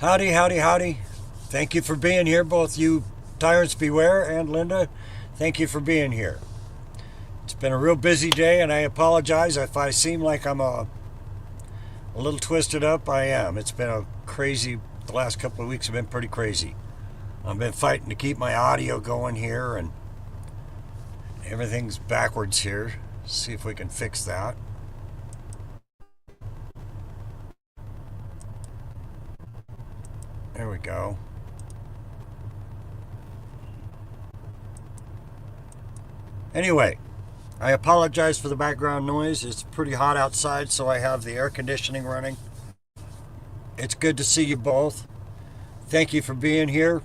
Howdy, howdy, howdy. Thank you for being here, both you Tyrants Beware and Linda. Thank you for being here. It's been a real busy day, and I apologize if I seem like I'm a little twisted up. I am. It's been a crazy, the last couple of weeks have been pretty crazy. I've been fighting to keep my audio going here, and everything's backwards here. See if we can fix that. There we go. Anyway, I apologize for the background noise. It's pretty hot outside, so I have the air conditioning running. It's good to see you both. Thank you for being here.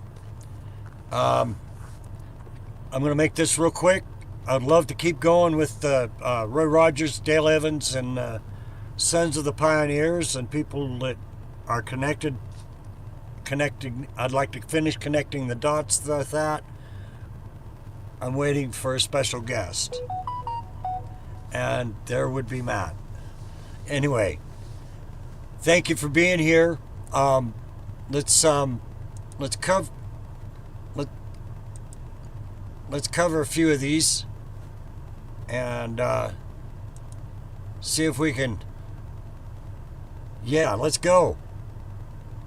I'm going to make this real quick. I'd love to keep going with Roy Rogers, Dale Evans, and Sons of the Pioneers, and people that are connecting. I'd like to finish connecting the dots with that. I'm waiting for a special guest, and there would be Matt. Anyway, thank you for being here. Let's cover let's cover a few of these and see if we can. Yeah, let's go.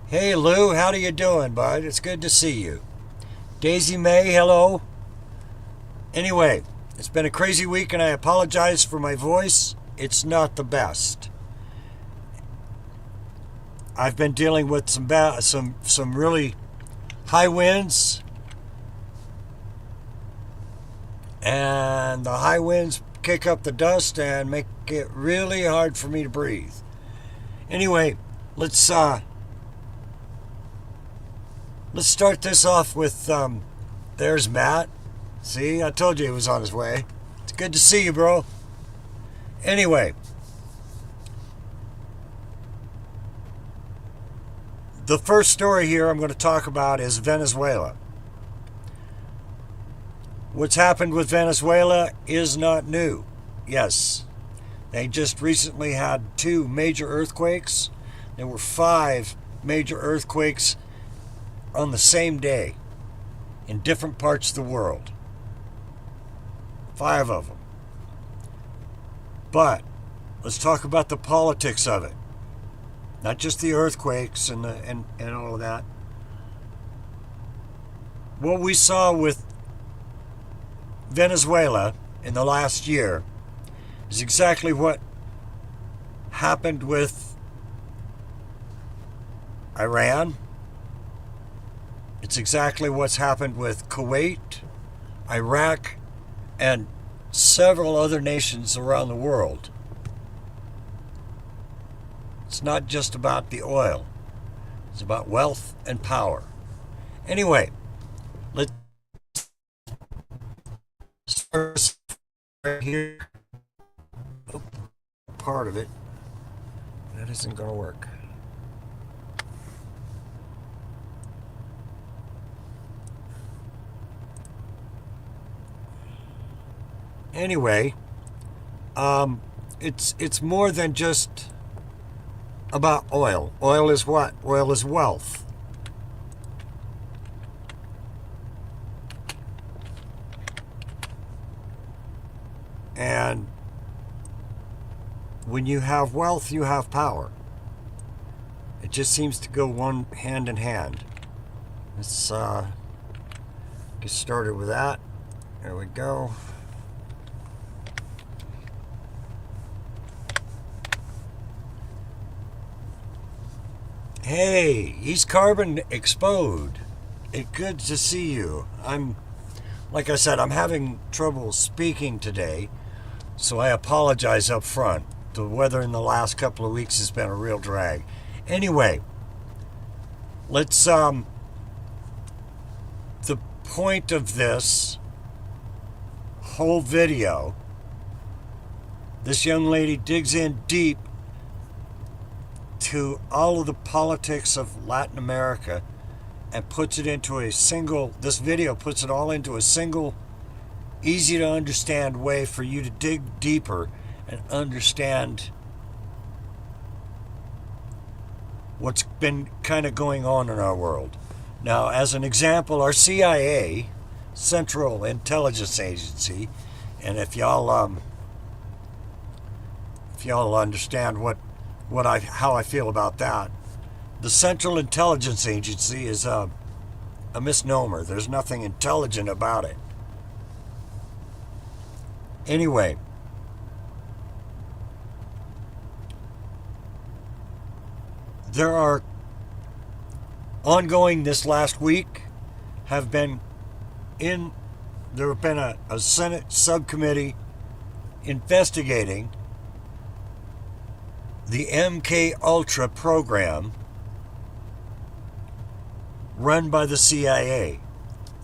Hey Lou, how you doing, bud? It's good to see you. Daisy May, hello. Anyway, it's been a crazy week, and I apologize for my voice. It's not the best. I've been dealing with some really high winds, and the high winds kick up the dust and make it really hard for me to breathe. Anyway, let's start this off with there's Matt. See, I told you he was on his way. It's good to see you, bro. Anyway, the first story here I'm going to talk about is Venezuela. What's happened with Venezuela is not new. Yes, they just recently had 2 major earthquakes. There were 5 major earthquakes on the same day in different parts of the world. 5 of them. But let's talk about the politics of it. Not just the earthquakes and all of that. What we saw with Venezuela in the last year is exactly what happened with Iran. It's exactly what's happened with Kuwait, Iraq, and several other nations around the world. It's not just about the oil. It's about wealth and power. Anyway, let's start right here. Oh, part of it. That isn't going to work. Anyway, it's more than just about oil. Oil is what? Oil is wealth. And when you have wealth, you have power. It just seems to go one hand in hand. Let's get started with that. There we go. Hey, East Carbon Explode. It's good to see you. Like I said, I'm having trouble speaking today, so I apologize up front. The weather in the last couple of weeks has been a real drag. Anyway, let's, the point of this whole video, this young lady digs in deep to all of the politics of Latin America and puts it into a single, this video puts it all into a single, easy to understand way for you to dig deeper and understand what's been kind of going on in our world. Now, as an example, our CIA, Central Intelligence Agency, and if y'all understand how I feel about that, the Central Intelligence Agency is a misnomer. There's nothing intelligent about it. Anyway, there are ongoing this last week there have been a Senate subcommittee investigating the MK Ultra program run by the CIA.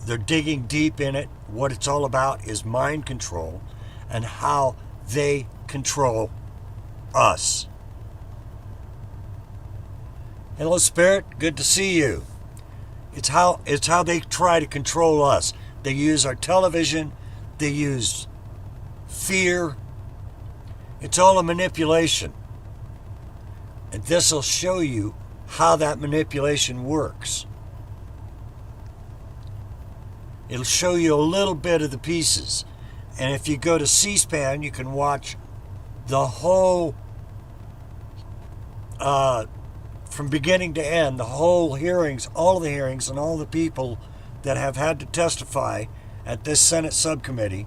They're digging deep in it. What it's all about is mind control and how they control us. Hello, Spirit. Good to see you. It's how they try to control us. They use our television. They use fear. It's all a manipulation. And this will show you how that manipulation works. It'll show you a little bit of the pieces. And if you go to C-SPAN, you can watch the whole, from beginning to end, the whole hearings, all of the hearings, and all the people that have had to testify at this Senate subcommittee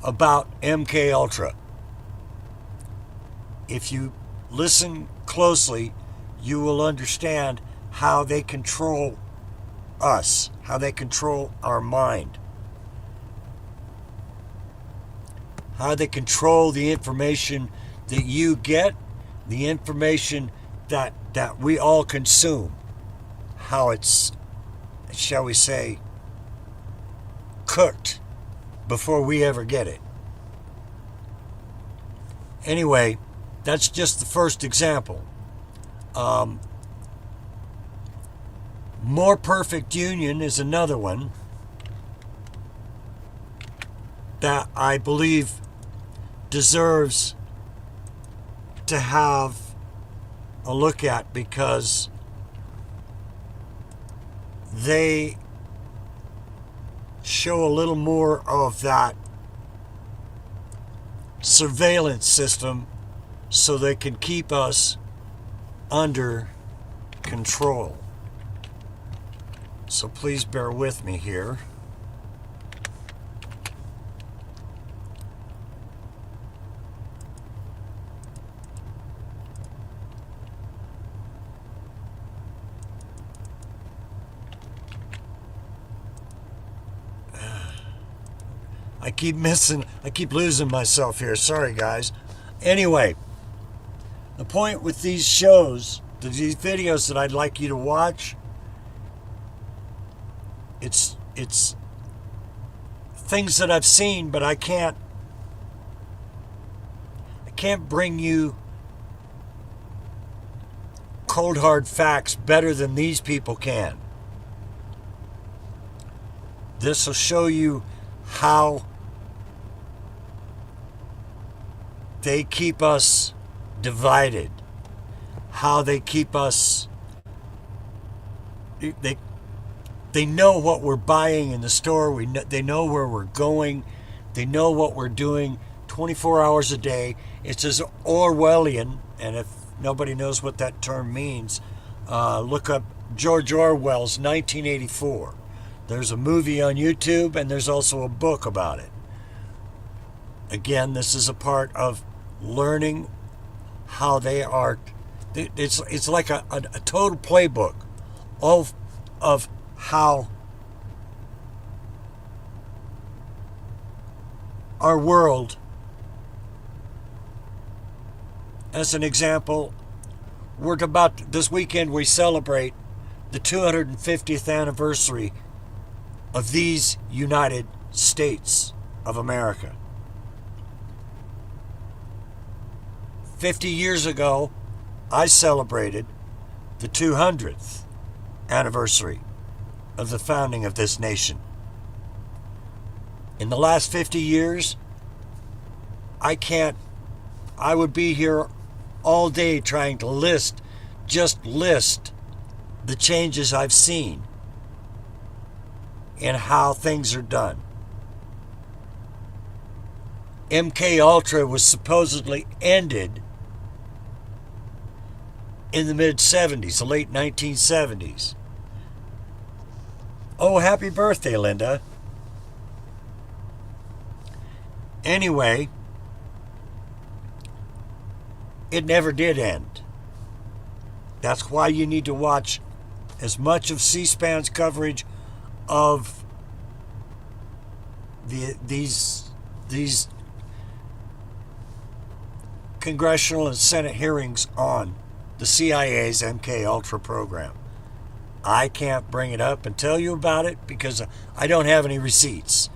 about MK Ultra. If you listen closely, you will understand how they control us, how they control our mind, how they control the information that you get, the information that we all consume, how it's, shall we say, cooked before we ever get it. Anyway, that's just the first example. More Perfect Union is another one that I believe deserves to have a look at, because they show a little more of that surveillance system so they can keep us under control. So please bear with me here. I keep losing myself here. Sorry, guys. Anyway, the point with these shows, these videos that I'd like you to watch, it's things that I've seen, but I can't bring you cold hard facts better than these people can. This will show you how they keep us divided, how they keep us, they know what we're buying in the store, they know where we're going, they know what we're doing 24 hours a day. It's as Orwellian, and if nobody knows what that term means, look up George Orwell's 1984. There's a movie on YouTube, and there's also a book about it. Again, this is a part of learning how they are. It's like a total playbook of how our world. As an example, this weekend we celebrate the 250th anniversary of these United States of America. 50 years ago, I celebrated the 200th anniversary of the founding of this nation. In the last 50 years, I would be here all day trying to just list the changes I've seen in how things are done. MK Ultra was supposedly ended in the mid-70s, the late 1970s. Oh, happy birthday, Linda. Anyway, it never did end. That's why you need to watch as much of C-SPAN's coverage of these congressional and Senate hearings on the CIA's MK Ultra program. I can't bring it up and tell you about it because I don't have any receipts.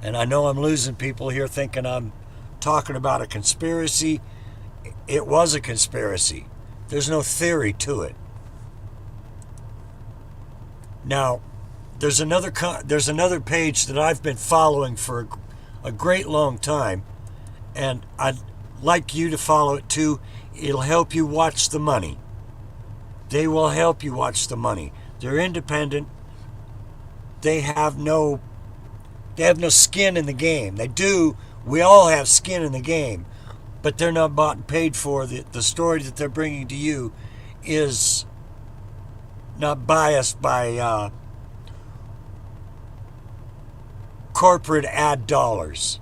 And I know I'm losing people here thinking I'm talking about a conspiracy. It was a conspiracy. There's no theory to it. Now, there's another page that I've been following for a great long time, and I'd like you to follow it too. It'll help you watch the money. They will help you watch the money. They're independent. They have no skin in the game. They do. We all have skin in the game, but they're not bought and paid for. The story that they're bringing to you is not biased by corporate ad dollars.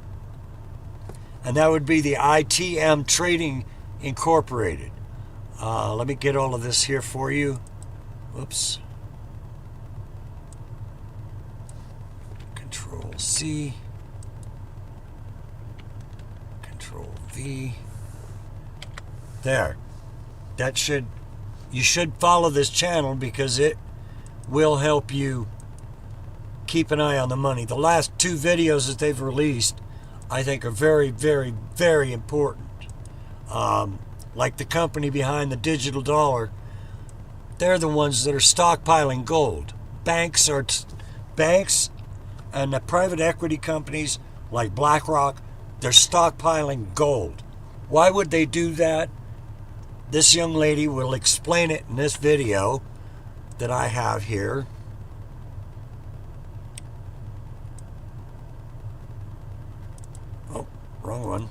And that would be the ITM Trading Incorporated. Let me get all of this here for you. Whoops. Control C. Control V. There. You should follow this channel because it will help you keep an eye on the money. The last two videos that they've released, I think, are very, very, very important. Like the company behind the digital dollar, they're the ones that are stockpiling gold. Banks and the private equity companies like BlackRock, they're stockpiling gold. Why would they do that? This young lady will explain it in this video that I have here. Oh, wrong one.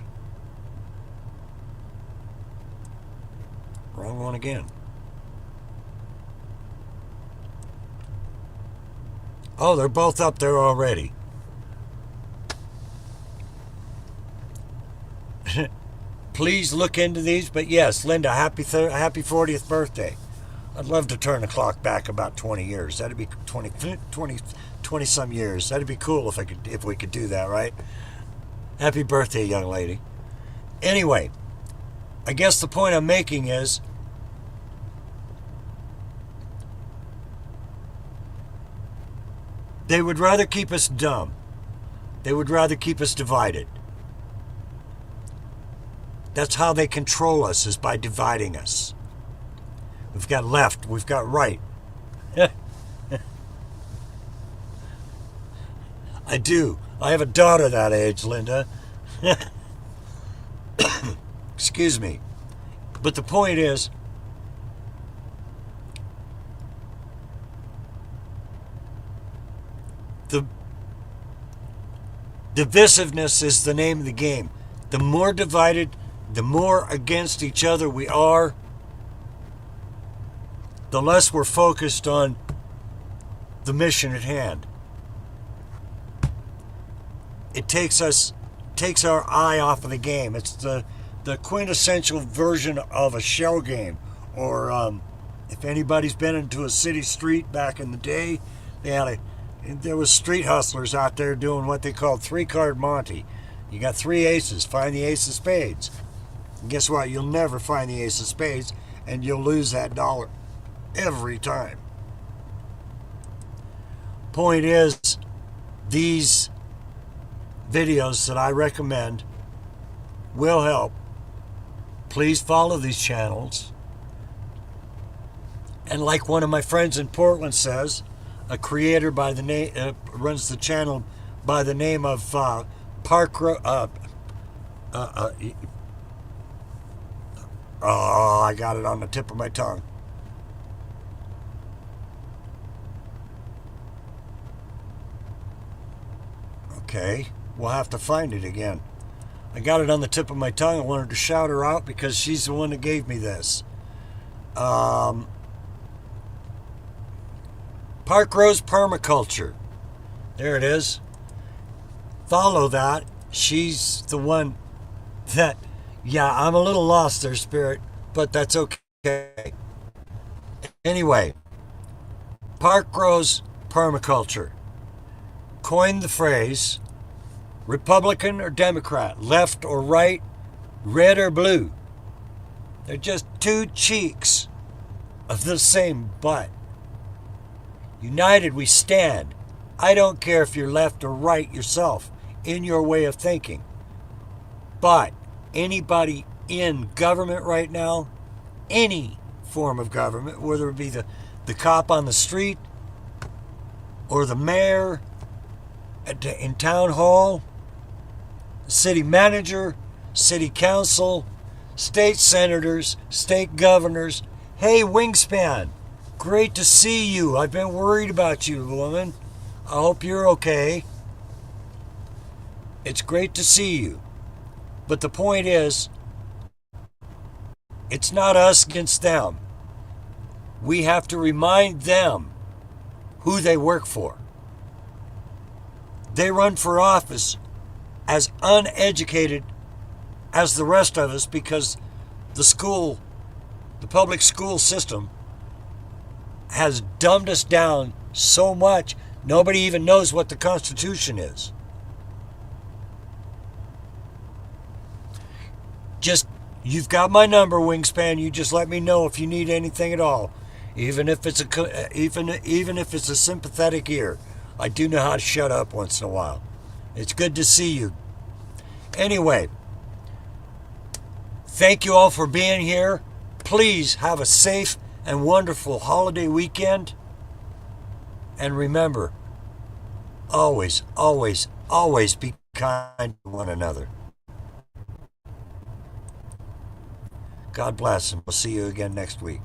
Wrong one again. Oh, they're both up there already. Please look into these. But yes, Linda, happy 40th birthday. I'd love to turn the clock back about 20 years. That'd be 20 some years. That'd be cool if we could do that, right? Happy birthday, young lady. Anyway, I guess the point I'm making is they would rather keep us dumb. They would rather keep us divided. That's how they control us, is by dividing us. We've got left, we've got right. I do. I have a daughter that age, Linda. Excuse me. But the point is, divisiveness is the name of the game. The more divided, the more against each other we are, the less we're focused on the mission at hand. It takes our eye off of the game. It's the quintessential version of a shell game. Or if anybody's been into a city street back in the day, there was street hustlers out there doing what they called 3-card Monte. You got 3 aces, find the ace of spades. And guess what? You'll never find the ace of spades, and you'll lose that dollar every time. Point is, these videos that I recommend will help. Please follow these channels. And like one of my friends in Portland says, a creator by the name runs the channel by the name of Oh, I got it on the tip of my tongue. Okay, we'll have to find it again. I got it on the tip of my tongue. I wanted to shout her out because she's the one that gave me this. Um, Park Rose Permaculture. There it is. Follow that. She's the one that, yeah, I'm a little lost there, Spirit, but that's okay. Anyway, Park Rose Permaculture coined the phrase Republican or Democrat, left or right, red or blue. They're just two cheeks of the same butt. United we stand. I don't care if you're left or right yourself in your way of thinking. But anybody in government right now, any form of government, whether it be the cop on the street or the mayor in town hall, city manager, city council, state senators, state governors. Hey, Wingspan, great to see you. I've been worried about you, woman. I hope you're okay. It's great to see you. But the point is, it's not us against them. We have to remind them who they work for. They run for office as uneducated as the rest of us because the public school system has dumbed us down so much, nobody even knows what the Constitution is. You've got my number, Wingspan. You just let me know if you need anything at all, even if it's a sympathetic ear. I do know how to shut up once in a while. It's good to see you. Anyway, thank you all for being here. Please have a safe and wonderful holiday weekend. And remember, always, always, always be kind to one another. God bless, and we'll see you again next week.